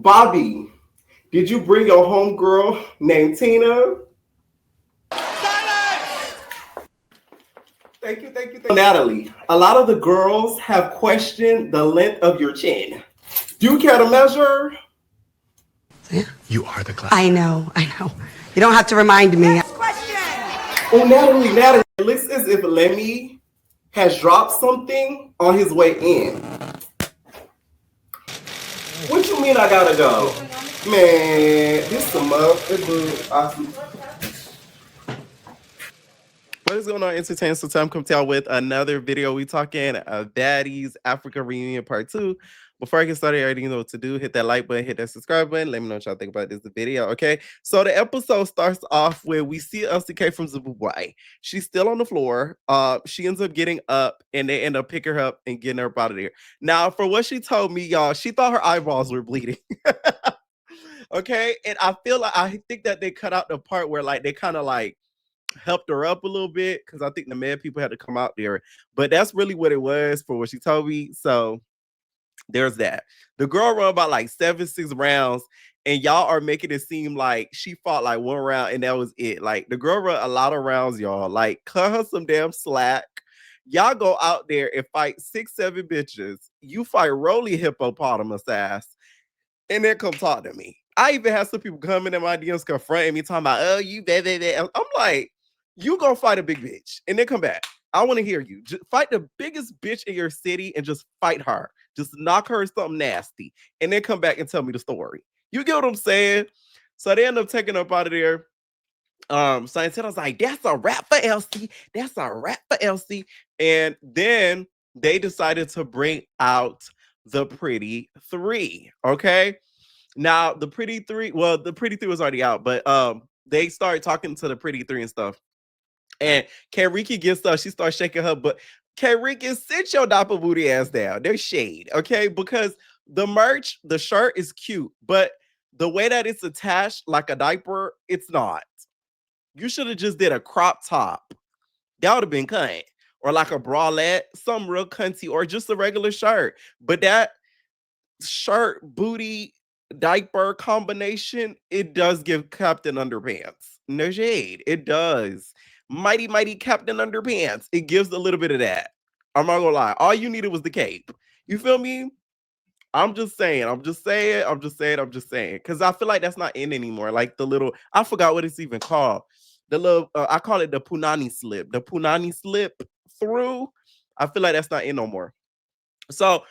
Bobby, did you bring your homegirl named Tina? Thank you. Natalie, a lot of the girls have questioned the length of your chin. Do you care to measure? Yeah. You are the class. I know. You don't have to remind me. Next question. Oh, Natalie, it looks as if Lemmy has dropped something on his way in. What you mean I gotta go? Man, this some awesome. What is going on, entertainment? So time come to y'all with another video. We talking Baddies Africa Reunion Part 2. Before I get started, you already know what to do. Hit that like button, hit that subscribe button. Let me know what y'all think about this video, okay? So the episode starts off where we see LCK from Zubai. She's still on the floor. She ends up getting up, and they end up picking her up and getting her up out of there. Now, for what she told me, y'all, she thought her eyeballs were bleeding. Okay, and I think that they cut out the part where like they kind of like helped her up a little bit because I think the mad people had to come out there. But that's really what it was for what she told me. So there's that. The girl run about like 7-6 rounds, and y'all are making it seem like she fought like one round and that was it. Like the girl run a lot of rounds, y'all. Like cut her some damn slack. Y'all go out there and fight 6-7 bitches. You fight Roly hippopotamus ass, and then come talk to me. I even had some people coming in my DMs confronting me, talking about, oh, you bad. I'm like, you go fight a big bitch and then come back. I want to hear you. Just fight the biggest bitch in your city and just fight her. Just knock her something nasty and then come back and tell me the story. You get what I'm saying? So they end up taking her up out of there. Scientist was like, that's a wrap for LC. That's a wrap for LC. And then they decided to bring out the Pretty Three. Okay. Now the Pretty Three, well, the Pretty Three was already out, but they started talking to the Pretty Three and stuff. And Kariki gets up, she starts shaking her butt. Kariki, sit your dapper booty ass down. There's shade, okay? Because the merch, the shirt is cute, but the way that it's attached like a diaper, it's not. You should have just did a crop top. That would have been cunt. Or like a bralette, some real cunty, or just a regular shirt. But that shirt, booty, diaper combination, it does give Captain Underpants. No shade. It does. Mighty Captain Underpants. It gives a little bit of that. I'm not gonna lie. All you needed was the cape. You feel me? I'm just saying. Because I feel like that's not in anymore. Like the little, I forgot what it's even called. The little, I call it the punani slip. The punani slip through. I feel like that's not in no more. So,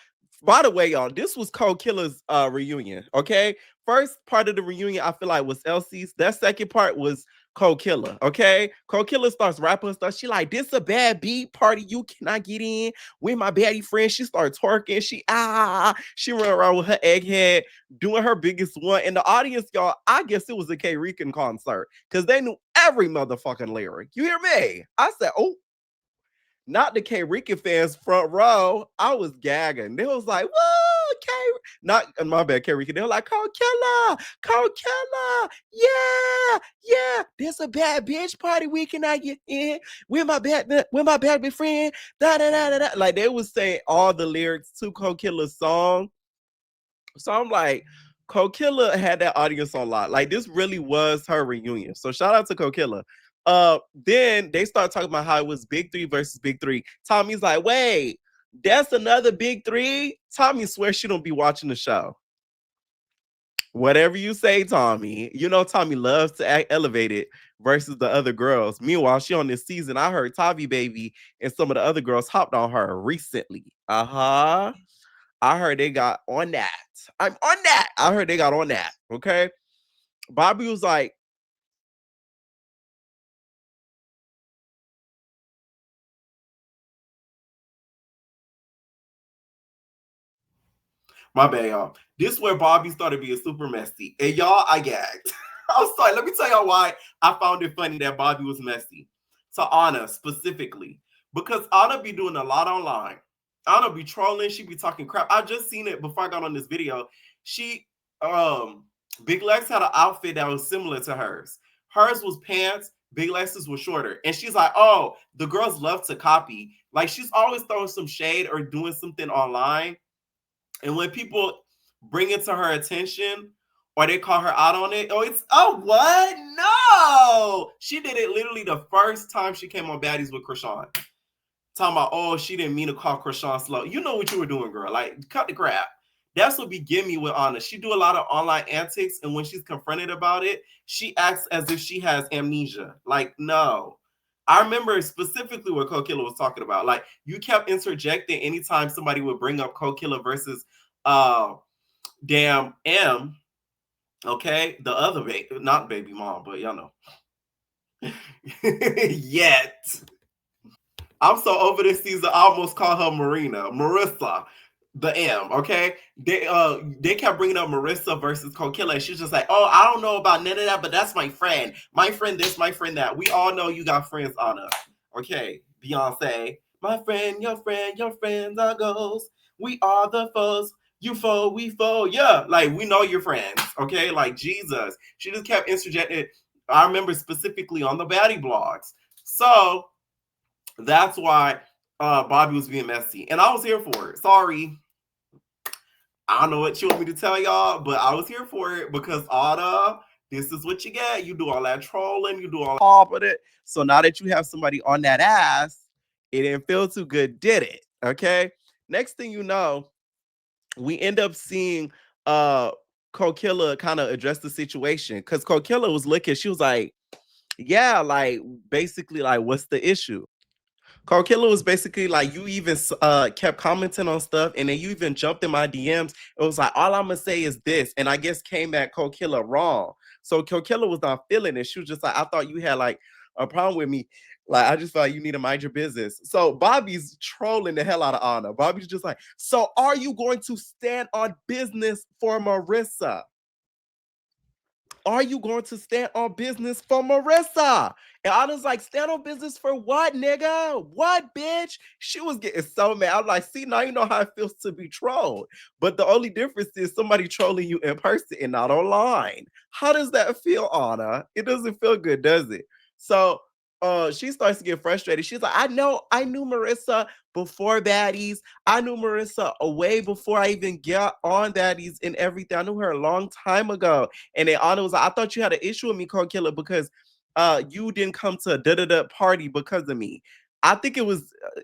by the way, y'all, this was Coiller's reunion. Okay, first part of the reunion I feel like was Elsie's. That second part was Coiller. Okay, Coiller starts rapping stuff. She like, this a bad beat party. You cannot get in with my baddie friend. She starts twerking. She run around with her egghead doing her biggest one. And the audience, y'all, I guess it was a Rican concert because they knew every motherfucking lyric. You hear me? I said, oh. Not the Rican fans front row. I was gagging. They was like, whoa, not my bad, Rican. They were like, Coachella, yeah. There's a bad bitch party we cannot get in with my bad friend. Da. Like they was saying all the lyrics to Coachella's song. So I'm like, Coachella had that audience on lock. Like this really was her reunion. So shout out to Coachella. Then they start talking about how it was Big Three versus Big Three. Tommy's like, wait, that's another Big Three? Tommy swears she don't be watching the show. Whatever you say, Tommy. You know Tommy loves to act elevated versus the other girls. Meanwhile, she on this season, I heard Tavi Baby and some of the other girls hopped on her recently. I heard they got on that. I'm on that. I heard they got on that. Okay. Bobby was like, my bad, y'all. This is where Bobby started being super messy. And y'all, I gagged. I'm sorry. Let me tell y'all why I found it funny that Bobby was messy. To Anna specifically. Because Anna be doing a lot online. Anna be trolling. She be talking crap. I just seen it before I got on this video. She, Big Lex had an outfit that was similar to hers. Hers was pants. Big Lex's was shorter. And she's like, oh, the girls love to copy. Like she's always throwing some shade or doing something online. And when people bring it to her attention or they call her out on it. Oh what? No! She did it literally the first time she came on Baddies with Krishan. Talking about, oh, she didn't mean to call Krishan slow. You know what you were doing, girl. Like, cut the crap. That's what be getting me with Anna. She do a lot of online antics, and when she's confronted about it, she acts as if she has amnesia. Like, no. I remember specifically what Coiler was talking about. Like, you kept interjecting anytime somebody would bring up Coiler versus damn M. Okay, the other baby, not baby mom, but y'all know. Yet. I'm so over this season. I almost call her Marissa, the M. Okay, they kept bringing up Marissa versus Coiler. She's just like, oh, I don't know about none of that, but that's my friend. My friend this, my friend that. We all know you got friends on us. Okay, Beyonce, my friend, your friends are ghosts. We are the foes. You foe, we foe. Yeah, like we know your friends. Okay, like Jesus. She just kept interjecting. I remember specifically on the Baddie blogs. So that's why Bobby was being messy. And I was here for it. Sorry. I don't know what you want me to tell y'all, but I was here for it because Autumn, this is what you get. You do all that trolling, you do all of it. So now that you have somebody on that ass, it didn't feel too good, did it? Okay. Next thing you know, we end up seeing Coiler kind of address the situation because Coiler was looking, she was like, yeah, like basically, like, what's the issue? Coiler was basically like, you even kept commenting on stuff, and then you even jumped in my DMs. It was like, all I'm gonna say is this, and I guess came at Coiler wrong. So Coiler was not feeling it. She was just like, I thought you had like a problem with me. Like, I just thought you need to mind your business. So Bobby's trolling the hell out of Anna. Bobby's just like, so are you going to stand on business for Marissa? Are you going to stand on business for Marissa? And I was like, stand on business for what, nigga? What, bitch? She was getting so mad. I'm like, see, now you know how it feels to be trolled. But the only difference is somebody trolling you in person and not online. How does that feel, Anna? It doesn't feel good, does it? So she starts to get frustrated. She's like, I knew Marissa before Baddies. I knew Marissa way before I even got on Baddies and everything. I knew her a long time ago. And then Anna was like, I thought you had an issue with me, Coiler, because you didn't come to a da-da-da party because of me. I think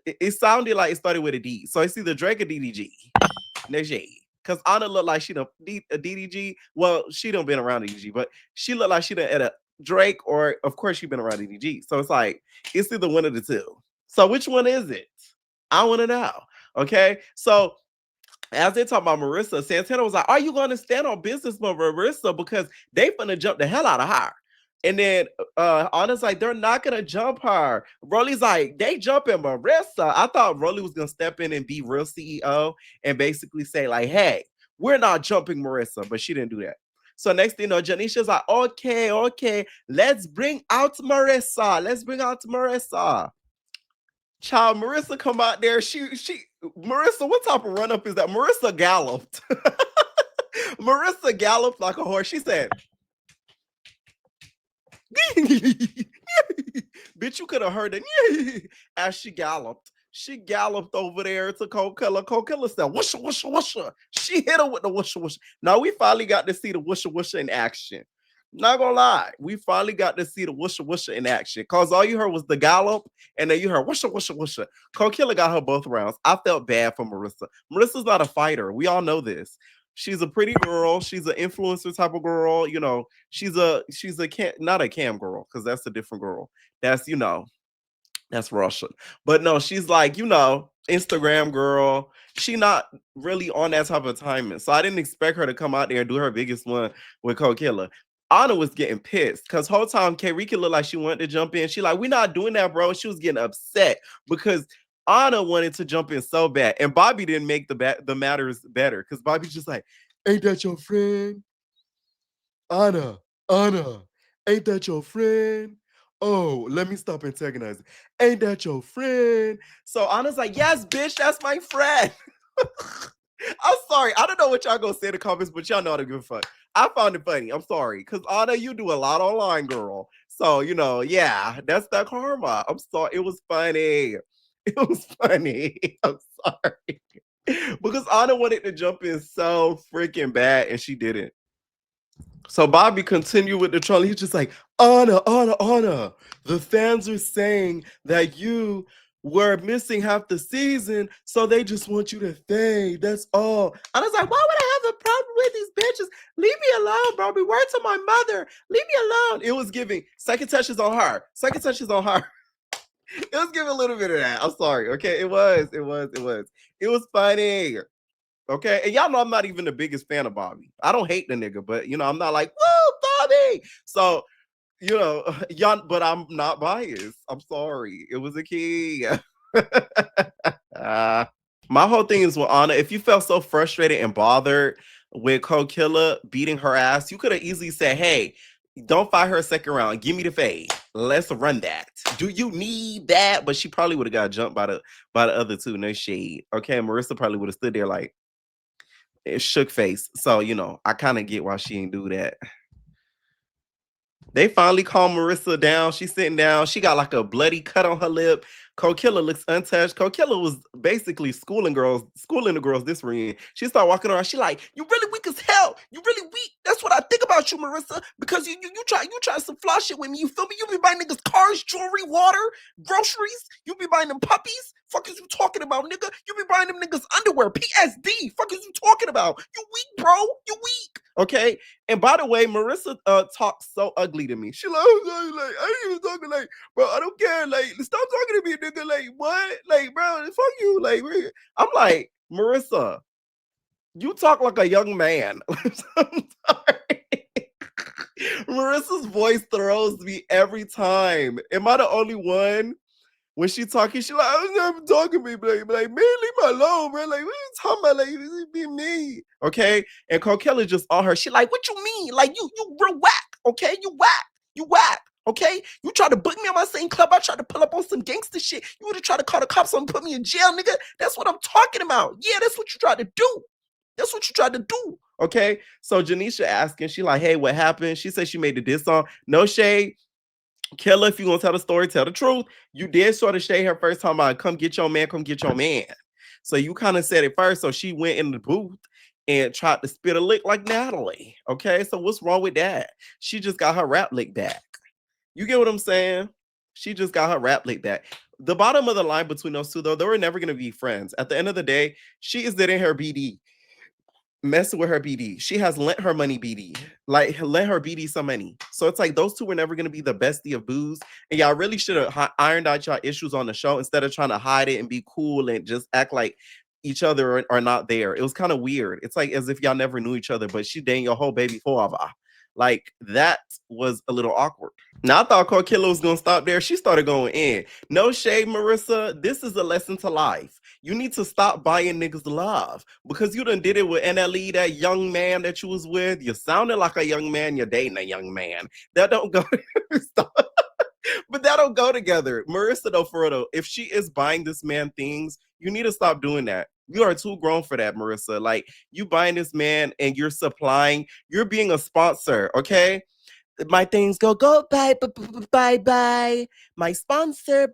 it sounded like it started with a D. So it's either Drake or DDG. Najee. Because Anna looked like she done a DDG. Well, she done been around DDG, but she looked like she done at a Drake, or of course she been around DDG. So it's like, it's either one of the two. So which one is it? I want to know. Okay. So as they talk about Marissa, Santana was like, are you going to stand on business for Marissa? Because they finna jump the hell out of her. And then Anna's like, they're not gonna jump her. Rolly's like, they jumping Marissa. I thought Rolly was gonna step in and be real CEO and basically say, like, hey, we're not jumping Marissa, but she didn't do that. So next thing you know, Janisha's like, okay, let's bring out Marissa. Let's bring out Marissa. Child, Marissa come out there. Marissa, what type of run up is that? Marissa galloped. Marissa galloped like a horse. She said, bitch, you could have heard it as she galloped. She galloped over there to Coiler. Coiler said, whoosha, whoosha, whoosha. She hit her with the whoosha, whoosha. Now we finally got to see the whoosha, whoosha in action. Not gonna lie, we finally got to see the whoosha, whoosha in action. Cause all you heard was the gallop, and then you heard whoosha, whoosha, whoosha. Coiler got her both rounds. I felt bad for Marissa. Marissa's not a fighter. We all know this. She's a pretty girl. She's an influencer type of girl. You know, she's not a cam girl, because that's a different girl. That's, that's Russian. But no, she's like, Instagram girl. She not really on that type of timing. So I didn't expect her to come out there and do her biggest one with Coiler. Anna was getting pissed because whole time K Rican looked like she wanted to jump in. She like, we're not doing that, bro. She was getting upset because Anna wanted to jump in so bad. And Bobby didn't make the matters better because Bobby's just like, ain't that your friend? Anna, ain't that your friend? Oh, let me stop antagonizing. Ain't that your friend? So Anna's like, yes, bitch, that's my friend. I'm sorry. I don't know what y'all gonna say in the comments, but y'all know how to give a fuck. I found it funny. I'm sorry. Because Anna, you do a lot online, girl. So, yeah, that's that karma. I'm sorry. It was funny. It was funny. I'm sorry. Because Anna wanted to jump in so freaking bad and she didn't. So Bobby continued with the troll. He's just like, Anna, Anna, Anna. The fans are saying that you were missing half the season, so they just want you to fade. That's all. I was like, why would I have a problem with these bitches? Leave me alone, Bobby. Word to my mother. Leave me alone. It was giving second touches on her. Second touches on her. It was giving a little bit of that. I'm sorry. Okay, it was. It was funny. Okay, and y'all know I'm not even the biggest fan of Bobby. I don't hate the nigga, but I'm not like, woo, Bobby. So, y'all, but I'm not biased. I'm sorry. It was a key. My whole thing is with Anna, if you felt so frustrated and bothered with Coiler beating her ass, you could have easily said, hey, don't fight her a second round. Give me the fade. Let's run that. Do you need that? But she probably would have got jumped by the other two. No shade. Okay, Marissa probably would have stood there like shook face. So, I kind of get why she didn't do that. They finally calm Marissa down. She's sitting down. She got like a bloody cut on her lip. Coiler looks untouched. Coiler was basically schooling the girls this reunion. She started walking around. She like, you really weak as hell. You really weak. That's what I think about you, Marissa. Because you try some fly shit with me. You feel me? You be buying niggas cars, jewelry, water, groceries. You be buying them puppies. Fuck is you talking about, nigga? You be buying them niggas underwear, PSD. Fuck is you talking about? You weak, bro. You weak. Okay. And by the way, Marissa talks so ugly to me. She like, I ain't even talking like, bro, I don't care. Like, stop talking to me, nigga. Like, what? Like, bro, fuck you. Like, I'm like, Marissa, you talk like a young man. I'm sorry. Marissa's voice throws me every time. Am I the only one? When she talking, she like, I was never talking to me, but like, man, leave me alone, bro. Like, what are you talking about? Like, this is be me. Okay. And Coiler just on her. She like, what you mean? Like, you real whack. Okay. You whack. You whack. Okay. You tried to book me on my same club. I tried to pull up on some gangster shit. You would have tried to call the cops on and put me in jail, nigga. That's what I'm talking about. Yeah, that's what you tried to do. That's what you tried to do. Okay. So Janisha asking, she like, hey, what happened? She said she made the diss song. No shade. Killer, if you gonna tell the story, tell the truth. You did sort of shade her first time about come get your man, come get your man. So you kind of said it first. So she went in the booth and tried to spit a lick like Natalie. Okay, so what's wrong with that? She just got her rap lick back. You get what I'm saying? She just got her rap lick back. The bottom of the line between those two, though, they were never gonna be friends. At the end of the day, she is letting her BD. Messing with her BD. She has lent her money BD. Like, lent her BD some money. So it's like those two were never going to be the bestie of booze. And y'all really should have ironed out y'all issues on the show instead of trying to hide it and be cool and just act like each other are not there. It was kind of weird. It's like as if y'all never knew each other, but she dating your whole baby father. Like, that was a little awkward. Now, I thought Coiler was going to stop there. She started going in. No shade, Marissa. This is a lesson to life. You need to stop buying niggas love because you done did it with NLE, that young man that you was with. You sounded like a young man. You're dating a young man. That don't go. But that don't go together. Marissa, though, for real, though, if she is buying this man things, you need to stop doing that. You are too grown for that, Marissa. Like, you buying this man and you're supplying, you're being a sponsor, okay? My things go bye bye bye. My sponsor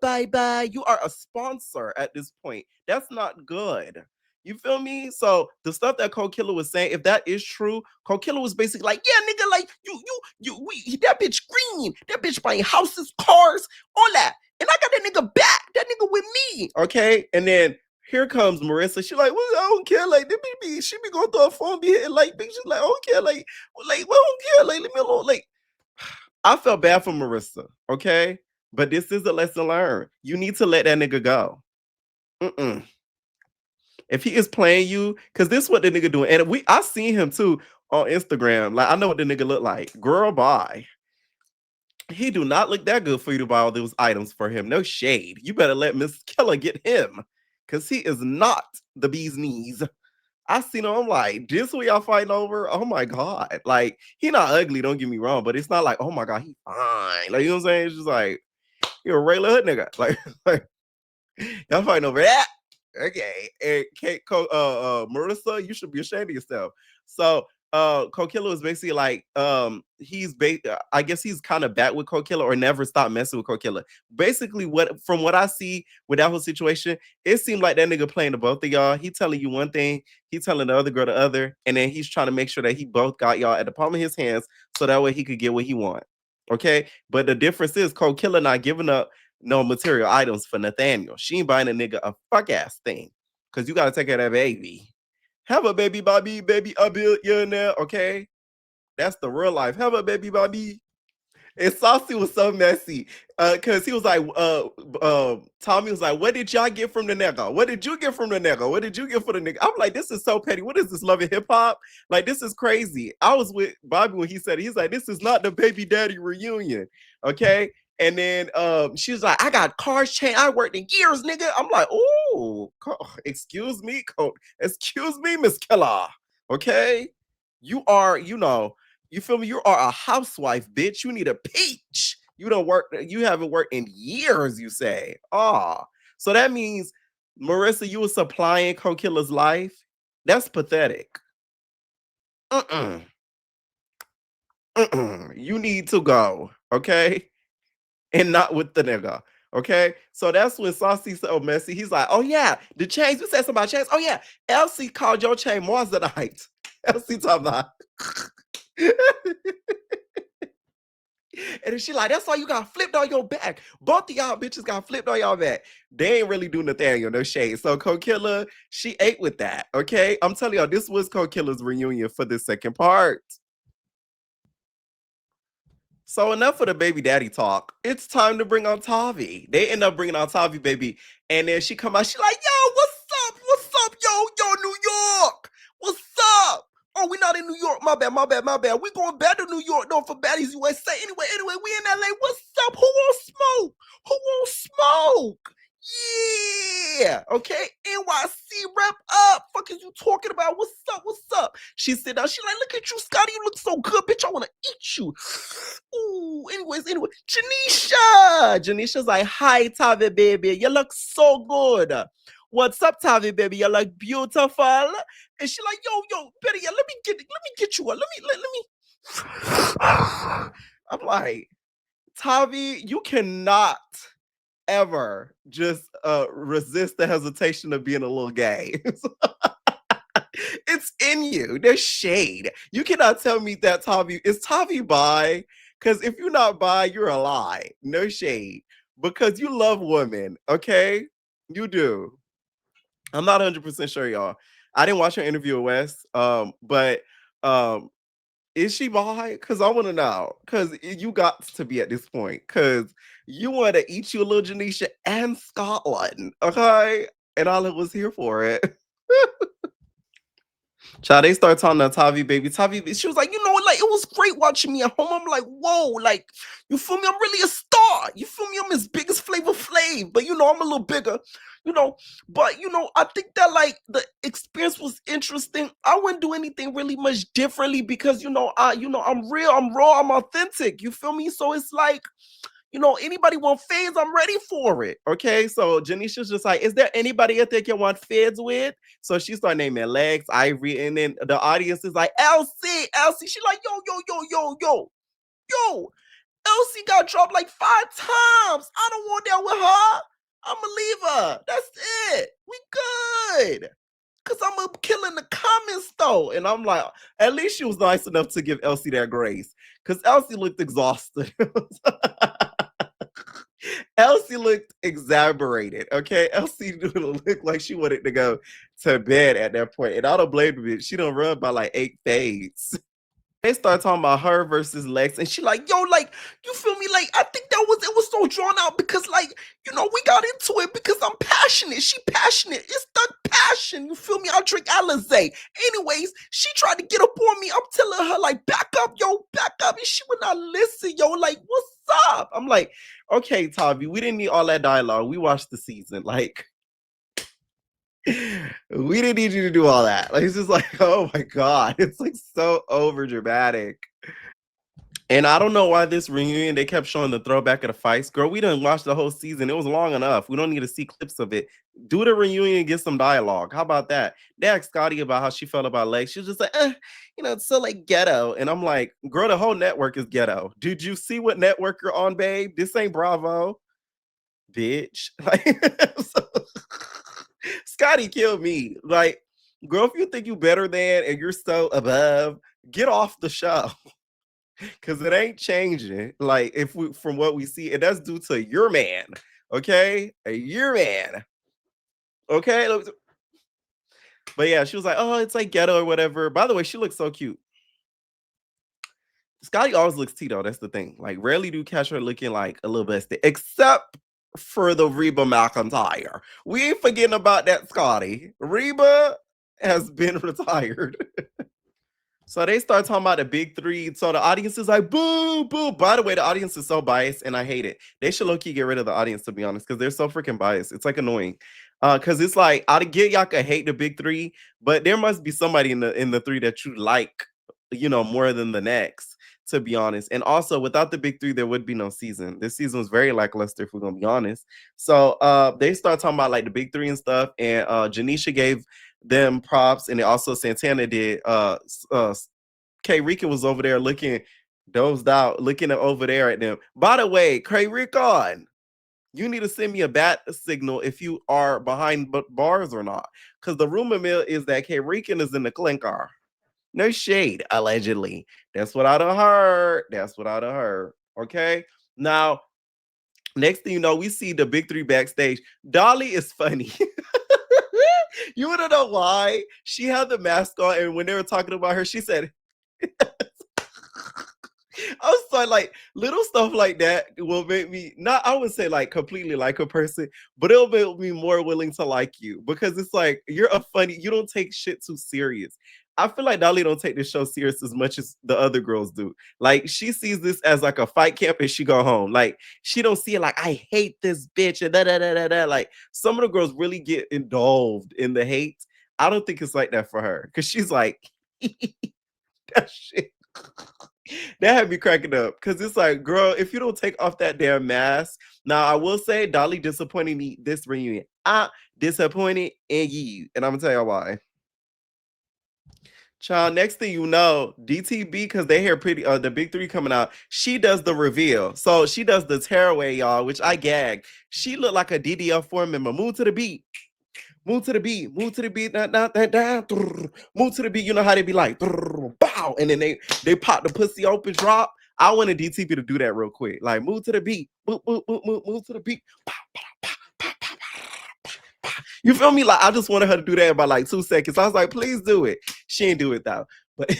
bye bye. You are a sponsor at this point. That's not good. You feel me? So the stuff that Coiler was saying, if that is true, Coiler was basically like, yeah, nigga, like that bitch green, that bitch buying houses, cars, all that, and I got that nigga back, that nigga with me, okay? And then here comes Marissa. She like, well, I don't care. Like, she be going through her phone, be hitting like bitches. Like, I don't care. Like, well, I don't care. Like, leave me alone. Like, I felt bad for Marissa. Okay, but this is a lesson learned. You need to let that nigga go. If he is playing you, because this is what the nigga doing, and I seen him too on Instagram. Like, I know what the nigga look like. Girl, bye. He do not look that good for you to buy all those items for him. No shade. You better let Miss Killer get him. Because he is not the bee's knees. I seen him, I'm like, this what y'all fighting over? Oh my God. Like, he not ugly, don't get me wrong, but it's not like, oh my God, he fine. Like, you know what I'm saying? It's just like, you're a regular hood nigga. Like y'all fighting over that. Okay. And Marissa, you should be ashamed of yourself. So Coquilla is basically like I guess he's kind of back with Coquilla or never stopped messing with Coquilla. Basically, what I see with that whole situation, it seemed like that nigga playing to both of y'all. He telling you one thing, he telling the other girl the other, and then he's trying to make sure that he both got y'all at the palm of his hands so that way he could get what he want. Okay, but the difference is Coquilla not giving up no material items for Nathaniel. She ain't buying a nigga a fuck ass thing because you got to take care of that baby. Have a baby, Bobby, baby, a billionaire. Okay, that's the real life. Have a baby, Bobby. And Saucy was so messy because he was like, Tommy was like, what did y'all get from the nigga? What did you get from the nigga? What did you get for the nigga? I'm like, this is so petty. What is this, Love and Hip Hop? Like, this is crazy. I was with Bobby when he said it. He's like, this is not the baby daddy reunion. Okay. And then she was like, I got cars changed. I worked in years, nigga. I'm like, oh, excuse me, excuse me, Miss Keller. Okay. You are, you feel me? You are a housewife, bitch. You need a peach. You don't work. You haven't worked in years. You say, so that means Marissa, you were supplying Coquilla's life. That's pathetic. You need to go, okay, and not with the nigga. Okay, so that's when Saucy's so messy. He's like, oh yeah, the chains. You said something about chains. Oh yeah, Elsie called your chain Moissanite. Elsie talking about. And then she like, that's why you got flipped on your back. Both of y'all bitches got flipped on y'all back. They ain't really do Nathaniel, no shade. So Coquilla, she ate with that, okay? I'm telling y'all, this was Coquilla's reunion for the second part. So enough of the baby daddy talk. It's time to bring on Tavi. They end up bringing on Tavi Baby. And then she come out, she like, yo, what's up? What's up, yo, New York? What's up? Oh, we not in New York. My bad. We going back to New York, though, for Baddies USA. Anyway, we in LA. What's up? Who want smoke? Who want smoke? Yeah. Okay. NYC rep up. Fuck is you talking about? What's up? She sit down. She like, look at you, Scotty. You look so good, bitch. I want to eat you. Ooh. Anyway. Janisha's like, hi, Tavi Baby. You look so good. What's up, Tavi Baby? You look beautiful. And she like, yo, Betty, let me get you. Let me. I'm like, Tavi, you cannot ever just resist the hesitation of being a little gay. It's in you. There's shade. You cannot tell me that Tavi is Tavi bi, because if you're not bi, you're a lie. No shade. Because you love women, okay? You do. I'm not 100% sure, y'all. I didn't watch her interview with Wes, but is she bi? Because I want to know. Because you got to be at this point. Because you want to eat you a little Janisha and Scotland, okay? And all it was here for it. Child, they start talking to Tavi Baby. She was like, like, it was great watching me at home. I'm like, whoa, like, you feel me? I'm really a star. You feel me? I'm as big as Flavor Flav, but I'm a little bigger, But I think that like the experience was interesting. I wouldn't do anything really much differently because I'm real, I'm raw, I'm authentic. You feel me? So it's like, anybody want fades, I'm ready for it. Okay, so Janisha's just like, is there anybody out there you want fades with? So she started naming Lex, Ivory, and then the audience is like, Elsie. She like, yo. Elsie got dropped like 5 times. I don't want that with her. I'ma leave her. That's it. We good. Cause I'm a killing the comments though. And I'm like, at least she was nice enough to give Elsie that grace. Cause Elsie looked exhausted. Elsie looked exaggerated, okay? Elsie looked like she wanted to go to bed at that point. And I don't blame her. She done run by like 8 fades. They start talking about her versus Lex, and she like, yo, like, you feel me? Like, I think it was so drawn out because, like, we got into it because I'm passionate. She passionate. It's the passion. You feel me? I drink Alizé. Anyways, she tried to get up on me. I'm telling her, like, back up, yo, back up. And she would not listen, yo. Like, what's up? I'm like, okay, Tavi, we didn't need all that dialogue. We watched the season. Like, we didn't need you to do all that. Like, it's just like, oh my God. It's like so over dramatic. And I don't know why this reunion they kept showing the throwback of the fights. Girl, we didn't watch the whole season. It was long enough. We don't need to see clips of it. Do the reunion and get some dialogue. How about that? They asked Scotty about how she felt about Lex. She was just like, it's so like ghetto. And I'm like, girl, the whole network is ghetto. Did you see what network you're on, babe? This ain't Bravo, bitch. Like, so, Scotty killed me. Like, girl, if you think you better than and you're so above, get off the show. Cause it ain't changing. Like if we from what we see, and that's due to your man. Okay, your man. Okay, but yeah, she was like, "Oh, it's like ghetto or whatever." By the way, she looks so cute. Scotty always looks Tito. That's the thing. Like, rarely do you catch her looking like a little bestie, except for the Reba McEntire. We ain't forgetting about that Scotty. Reba has been retired. So they start talking about the big three. So the audience is like, boo, boo. By the way, the audience is so biased and I hate it. They should low-key get rid of the audience, to be honest, because they're so freaking biased. It's like annoying. Because it's like, I get y'all could hate the big three, but there must be somebody in the three that you like, more than the next, to be honest. And also, without the big three, there would be no season. This season was very lackluster, if we're gonna be honest. So they start talking about like the big three and stuff, and Janisha gave them props, and also Santana did. K Rican was over there looking dozed out, looking over there at them. By the way, K Rican, you need to send me a bat signal if you are behind bars or not, because the rumor mill is that K Rican is in the clinker. No shade, allegedly. That's what I done heard. That's what I done heard. Okay, now. Next thing you know, we see the big three backstage. Dolly is funny. You wanna know why? She had the mask on, and when they were talking about her, she said, I was like little stuff like that will make me not, I would say like completely like a person, but it'll make me more willing to like you because it's like you're a funny, you don't take shit too serious. I feel like Dolly don't take this show serious as much as the other girls do. Like she sees this as like a fight camp and she go home. Like she don't see it like I hate this bitch and da da da da da. Like some of the girls really get indulged in the hate. I don't think it's like that for her because she's like that shit. That had me cracking up because it's like, girl, if you don't take off that damn mask. Now, I will say, Dolly disappointed me this reunion. I disappointed in you, and I'm gonna tell you why. Child, next thing you know, DTB, because they hear pretty the big three coming out, she does the reveal. So she does the tearaway, y'all, which I gagged. She looked like a DDL4 member. Move to the beat. Move to the beat, move to the beat, move to the beat. You know how they be like, bow, and then they pop the pussy open, drop. I wanted DTP to do that real quick, like move to the beat, move to the beat. You feel me? Like I just wanted her to do that in about like 2 seconds. I was like, please do it. She ain't do it though, but.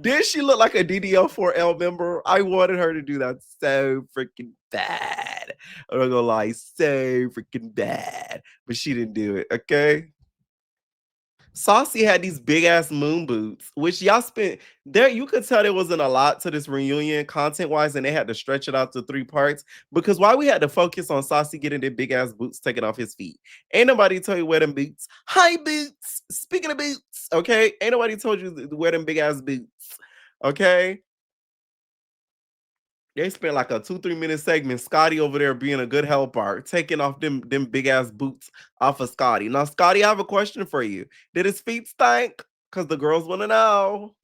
Did she look like a DDL4L member? I wanted her to do that so freaking bad. I'm not gonna lie, so freaking bad. But she didn't do it, okay? Saucy had these big ass moon boots, which y'all spent there. You could tell there wasn't a lot to this reunion content wise, and they had to stretch it out to 3 parts because why we had to focus on Saucy getting their big ass boots taken off his feet. Ain't nobody tell you wear them boots. Hi, boots. Speaking of boots, okay? Ain't nobody told you to wear them big ass boots, okay? They spent like a 2-3 minute segment. Scotty over there being a good helper, taking off them big ass boots off of Scotty. Now, Scotty, I have a question for you. Did his feet stink? Because the girls want to know.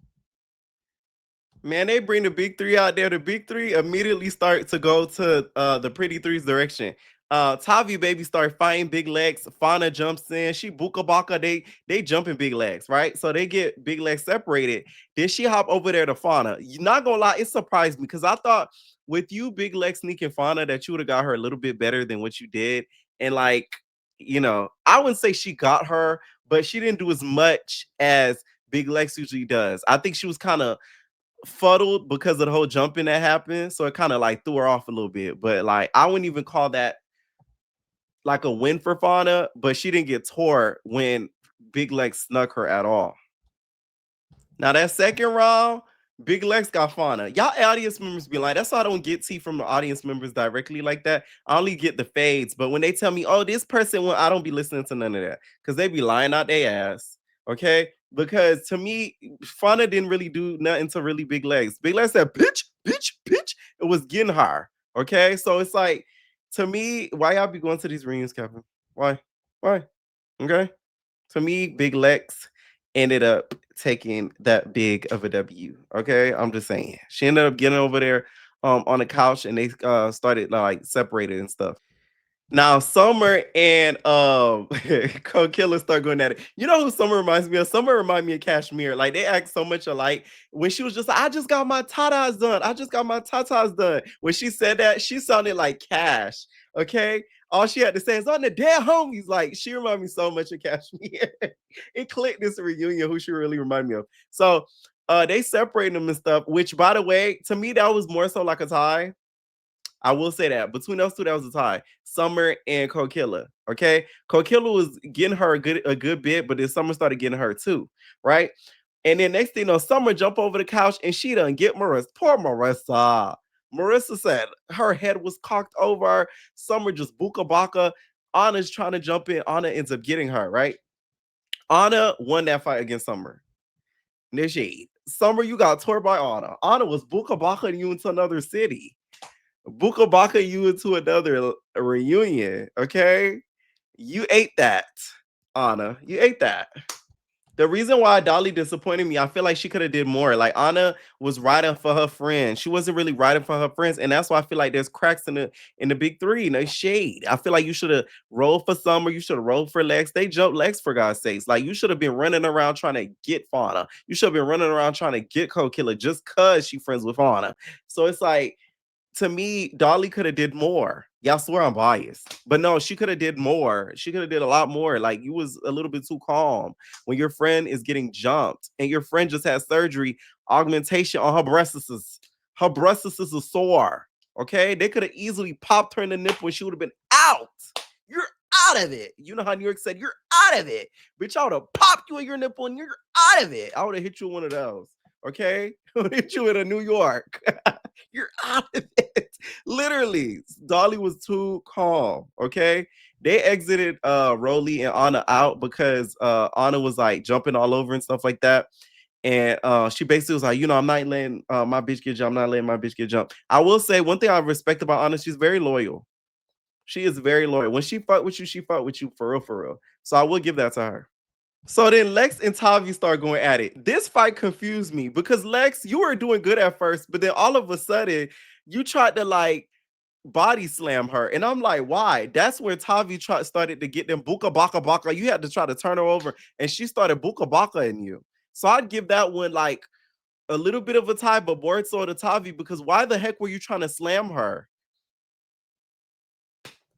Man, they bring the big three out there. The big three immediately start to go to the pretty three's direction. Tavi Baby start fighting big legs. Fauna jumps in. She buka baka. They jump in big legs, right? So they get big legs separated. Then she hop over there to Fauna. You're not gonna lie, it surprised me because I thought with you big leg sneaking Fauna that you would have got her a little bit better than what you did. And like, I wouldn't say she got her, but she didn't do as much as Big Lex usually does. I think she was kind of fuddled because of the whole jumping that happened. So it kind of like threw her off a little bit. But like I wouldn't even call that like a win for Fauna, but she didn't get tore when Big Lex snuck her at all. Now that second round, Big Lex got Fauna. Y'all audience members be like, that's why I don't get tea from the audience members directly like that. I only get the fades. But when they tell me, oh, this person won, I don't be listening to none of that. Because they be lying out their ass. Okay. because to me, Fauna didn't really do nothing to really Big Legs. Big Legs said pitch, pitch, pitch. It was getting her. Okay, so it's like to me, why y'all be going to these reunions, Kevin? Why? Why? Okay. To me, Big Lex ended up taking that big of a W. Okay, I'm just saying. She ended up getting over there on the couch, and they started like separated and stuff. Now Summer and Cold Killer start going at it. You know who Summer reminds me of? Summer remind me of Cashmere. Like they act so much alike. When she was just like, I just got my tatas done. I just got my tatas done. When she said that, she sounded like Cash. Okay. All she had to say is on the dead homies. Like she reminded me so much of Cashmere. It clicked this reunion who she really reminded me of. So they separated them and stuff, which by the way, to me, that was more so like a tie. I will say that between those two, that was a tie. Summer and Coquilla. Okay, Coquilla was getting her a good bit, but then Summer started getting her too, right? And then next thing you know, Summer jump over the couch and she done get Marissa. Poor Marissa. Marissa said her head was cocked over. Summer just buka baka. Anna's trying to jump in. Anna ends up getting her, right? Anna won that fight against Summer. No shade. Summer, you got tore by Anna. Anna was buka baka you into another city. Buka Baka you into another reunion, okay? You ate that, Anna. You ate that. The reason why Dolly disappointed me, I feel like she could have did more. Like Anna was riding for her friends. She wasn't really riding for her friends, and that's why I feel like there's cracks in the big three. No shade. I feel like you should have rolled for Summer. You should have rolled for Lex. They jumped Lex for God's sakes. Like you should have been running around trying to get Fauna. You should have been running around trying to get Cold Killer just cause she friends with Fauna. So it's like to me, Dolly could have did more. Y'all swear I'm biased, but no, she could have did more. She could have did a lot more. Like you was a little bit too calm when your friend is getting jumped and your friend just had surgery, augmentation on her breastises. Her breastises are sore. Okay, they could have easily popped her in the nipple and she would have been out. You're out of it. You know how New York said you're out of it, bitch. I would have popped you in your nipple and you're out of it. I would have hit you with one of those. Okay, I would hit you in a New York. You're out of it. Literally, Dolly was too calm. Okay. They exited Rolly and Anna out because Anna was like jumping all over and stuff like that. And she basically was like, I'm not letting my bitch get jumped. I'm not letting my bitch get jumped. I will say one thing I respect about Anna, she's very loyal. She is very loyal. When she fought with you, she fought with you for real, for real. So I will give that to her. So then Lex and Tavi start going at it. This fight confused me because Lex, you were doing good at first, but then all of a sudden you tried to like body slam her. And I'm like, why? That's where Tavi started to get them buka baka baka. You had to try to turn her over and she started buka baka in you. So I'd give that one like a little bit of a tie, but more so to Tavi because why the heck were you trying to slam her?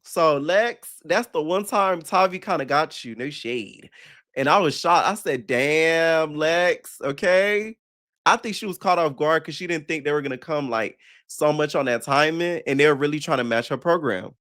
So Lex, that's the one time Tavi kind of got you, no shade. And I was shocked. I said, damn, Lex, okay. I think she was caught off guard because she didn't think they were gonna come like so much on that timing, and they were really trying to match her program.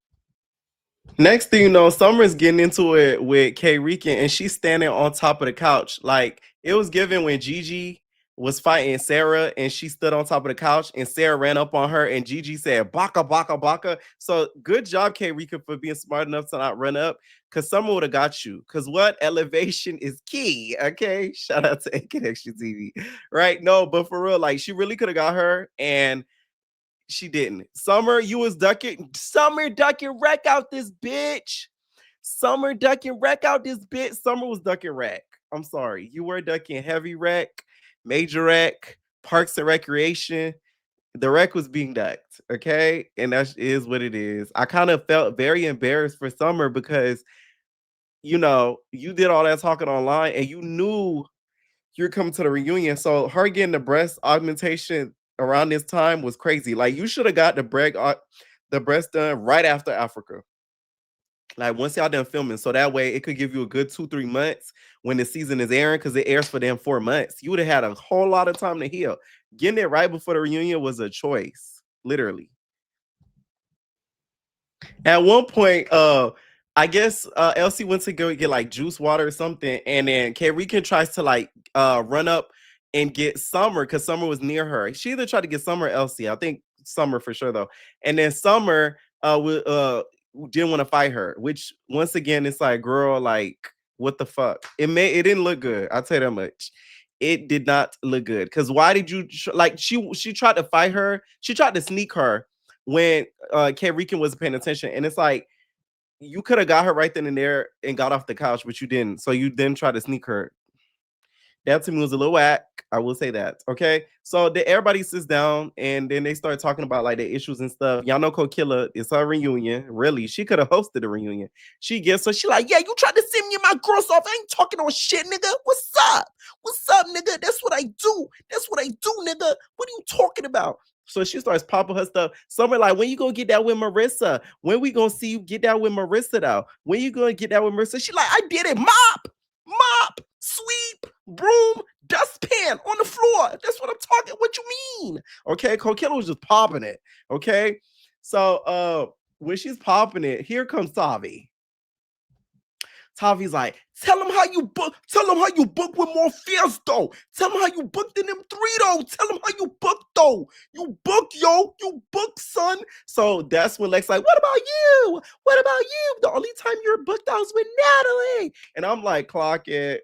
Next thing you know, Summer's getting into it with K Rican and she's standing on top of the couch. Like it was given when Gigi was fighting Sarah and she stood on top of the couch and Sarah ran up on her and Gigi said baka baka baka. So good job, K Rican, for being smart enough to not run up because Summer would have got you. Because what elevation is key. Okay. Shout out to A Connection TV. Right? No, but for real, like she really could have got her and she didn't. Summer, you was ducking. Summer ducking wreck out this bitch. Summer ducking wreck out this bitch. Summer was ducking wreck. I'm sorry. You were ducking heavy wreck, major wreck, parks and recreation. The wreck was being ducked. Okay. And that is what it is. I kind of felt very embarrassed for Summer because, you did all that talking online and you knew you're coming to the reunion. So her getting the breast augmentation around this time was crazy. Like you should have got the breast done right after Africa. Like once y'all done filming, so that way it could give you a good 2-3 months when the season is airing, because it airs for them 4 months. You would have had a whole lot of time to heal. Getting it right before the reunion was a choice, literally. At one point, I guess Elsie went to go get like juice water or something, and then K Rican tries to like run up and get Summer because Summer was near her. She either tried to get Summer or Elsie. I think Summer for sure though. And then Summer didn't want to fight her, which once again it's like, girl, like What the fuck? It didn't look good. I'll tell you that much. It did not look good. Cause why did you like she tried to fight her? She tried to sneak her when Rican wasn't paying attention. And it's like you could have got her right then and there and got off the couch, but you didn't. So you then tried to sneak her. That to me was a little whack. I will say that. Okay. So everybody sits down and then they start talking about like the issues and stuff. Y'all know Coiler, it's her reunion. Really, she could have hosted a reunion. She gets so she like, yeah, you tried to send me and my girls off. I ain't talking no shit, nigga. What's up? What's up, nigga? That's what I do. That's what I do, nigga. What are you talking about? So she starts popping her stuff. Somewhere like, when you gonna get that with Marissa? When we gonna see you get that with Marissa though? When you gonna get that with Marissa? She like, I did it. Mop, sweep, broom, dustpan on the floor. That's what I'm talking. What you mean? Okay, Coiler was just popping it. Okay, so when she's popping it, here comes Tavi. Tavi's like, tell him how you book. Tell him how you book with more fears, though. Tell him how you booked in them 3, though. Tell him how you booked, though. You book, yo. You book, son. So that's when Lex like, what about you? What about you? The only time you're booked out was with Natalie. And I'm like, clock it.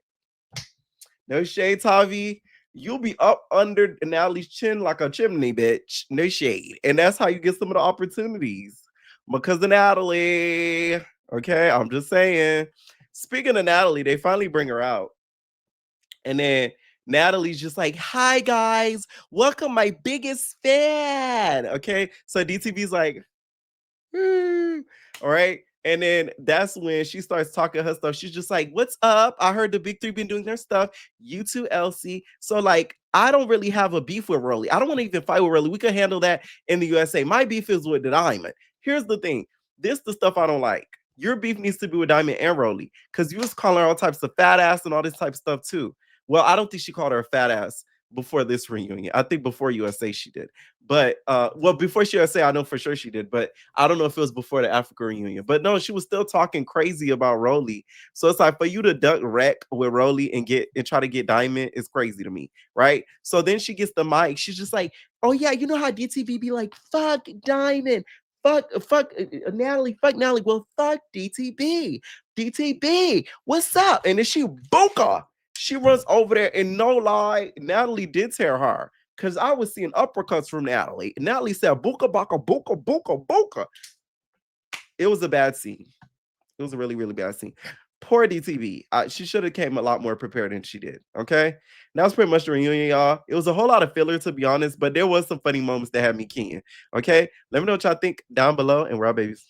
No shade, Tavi. You'll be up under Natalie's chin like a chimney, bitch. No shade. And that's how you get some of the opportunities. Because of Natalie. Okay, I'm just saying. Speaking of Natalie, they finally bring her out. And then Natalie's just like, hi, guys. Welcome, my biggest fan. Okay, so DTV's like, all right. And then that's when she starts talking her stuff. She's just like, what's up? I heard the big 3 been doing their stuff. You too, Elsie. So, like, I don't really have a beef with Rolly. I don't want to even fight with Rolly. We could handle that in the USA. My beef is with the Diamond. Here's the thing. This the stuff I don't like. Your beef needs to be with Diamond and Rolly. Because you was calling her all types of fat ass and all this type of stuff too. Well, I don't think she called her a fat ass before this reunion. I think before USA she did. But well, before she USA, I know for sure she did, but I don't know if it was before the Africa reunion. But no, she was still talking crazy about Rolly. So it's like for you to duck wreck with Rolly and try to get Diamond is crazy to me, right? So then she gets the mic. She's just like, oh yeah, you know how DTV be like, fuck Diamond. Fuck Natalie, fuck Natalie. Well, fuck DTB. DTB, what's up? And then she boka. She runs over there and no lie, Natalie did tear her. Because I was seeing uppercuts from Natalie. Natalie said, buka baka, buka, buka, buka. It was a bad scene. It was a really, really bad scene. Poor DTV. She should have came a lot more prepared than she did. Okay. And that was pretty much the reunion, y'all. It was a whole lot of filler, to be honest, but there was some funny moments that had me keying. Okay. Let me know what y'all think down below, and we're out, babies.